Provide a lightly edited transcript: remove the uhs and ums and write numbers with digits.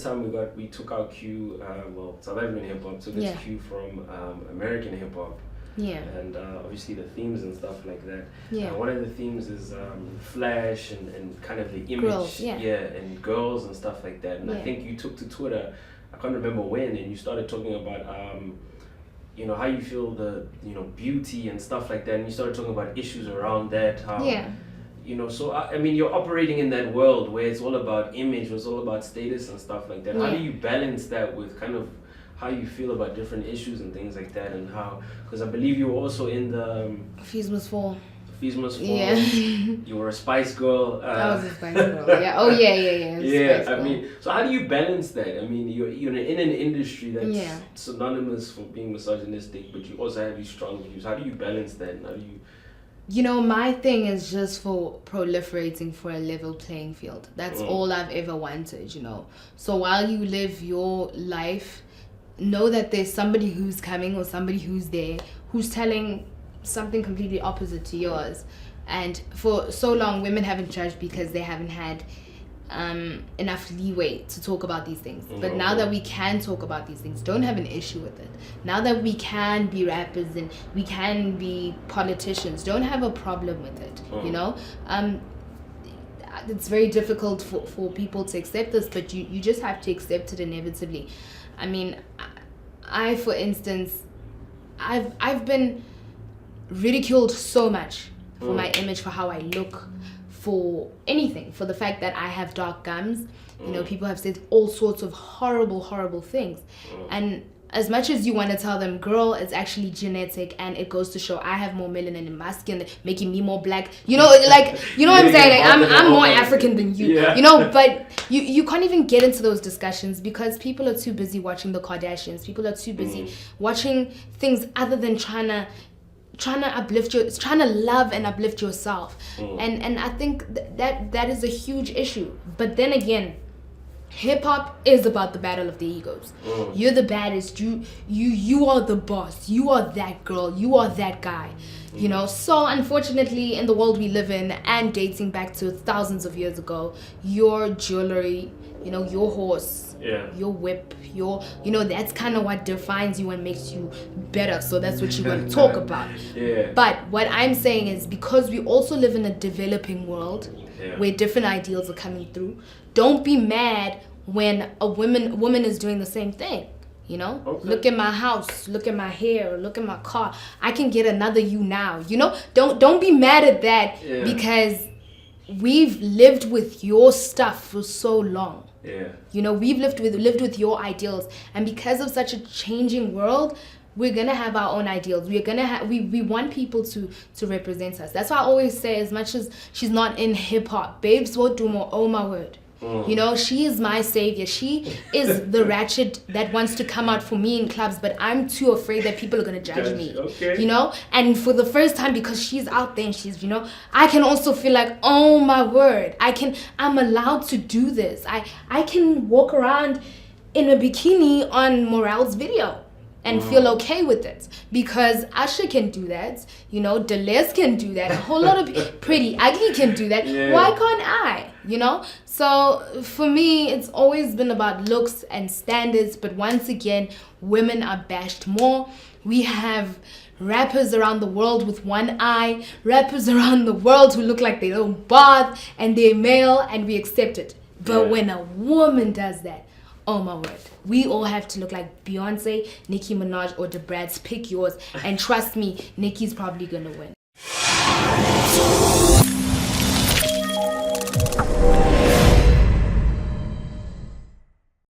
time we took our cue. South African hip hop took its cue from American hip hop. Yeah. And obviously the themes and stuff like that. Yeah. One of the themes is flash and kind of the image. Girls, and girls and stuff like that. And I think you took to Twitter, I can't remember when, and you started talking about how you feel the beauty and stuff like that, and you started talking about issues around that. So I mean, you're operating in that world where it's all about image, it's all about status and stuff like that. How do you balance that with kind of how you feel about different issues and things like that, and how, because I believe you were also in the Fees Must Fall. Yeah. You were a Spice Girl. I was a Spice Girl. Yeah. Oh yeah. Yeah. I mean, so how do you balance that? I mean, you're in an industry that's synonymous for being misogynistic, but you also have these strong views. How do you balance that? And how do you? My thing is just for proliferating for a level playing field. That's all I've ever wanted. So while you live your life, know that there's somebody who's coming or somebody who's there who's telling something completely opposite to yours. And for so long, women haven't judged because they haven't had enough leeway to talk about these things. But now that we can talk about these things, don't have an issue with it. Now that we can be rappers and we can be politicians, don't have a problem with it. It's very difficult for people to accept this, but you just have to accept it inevitably. I mean, I for instance, I've been ridiculed so much for my image, for how I look, for anything, for the fact that I have dark gums. People have said all sorts of horrible things. And as much as you want to tell them, girl, it's actually genetic, and it goes to show I have more melanin in my skin, making me more black. What I'm saying? Like, I'm more African than you. But you can't even get into those discussions because people are too busy watching the Kardashians. People are too busy watching things other than trying to trying to love and uplift yourself. And I think that is a huge issue. But then again, hip hop is about the battle of the egos. You're the baddest. You are the boss. You are that girl. You are that guy. So unfortunately, in the world we live in, and dating back to thousands of years ago, your jewelry, your horse, your whip, that's kind of what defines you and makes you better. So that's what you want to talk about. But what I'm saying is, because we also live in a developing world where different ideals are coming through, don't be mad when a woman is doing the same thing. Look at my house, look at my hair, look at my car. I can get another you now. Don't be mad at that because we've lived with your stuff for so long. We've lived with your ideals, and because of such a changing world, we're gonna have our own ideals. We're gonna we want people to represent us. That's why I always say, as much as she's not in hip hop, Babes Wodumo, oh my word. She is my savior. She is the ratchet that wants to come out for me in clubs, but I'm too afraid that people are going to judge me. And for the first time, because she's out there and she's, I can also feel like, oh my word, I'm allowed to do this. I can walk around in a bikini on Morale's video and feel okay with it, because Usher can do that, Deleuze can do that, a whole lot of Pretty Ugly can do that. Why can't I? So for me, it's always been about looks and standards, but once again, women are bashed more. We have rappers around the world with one eye, rappers around the world who look like they don't bath and they're male, and we accept it. But when a woman does that, oh my word, we all have to look like Beyonce, Nicki Minaj, or the Brads. Pick yours, and trust me, Nicki's probably gonna win.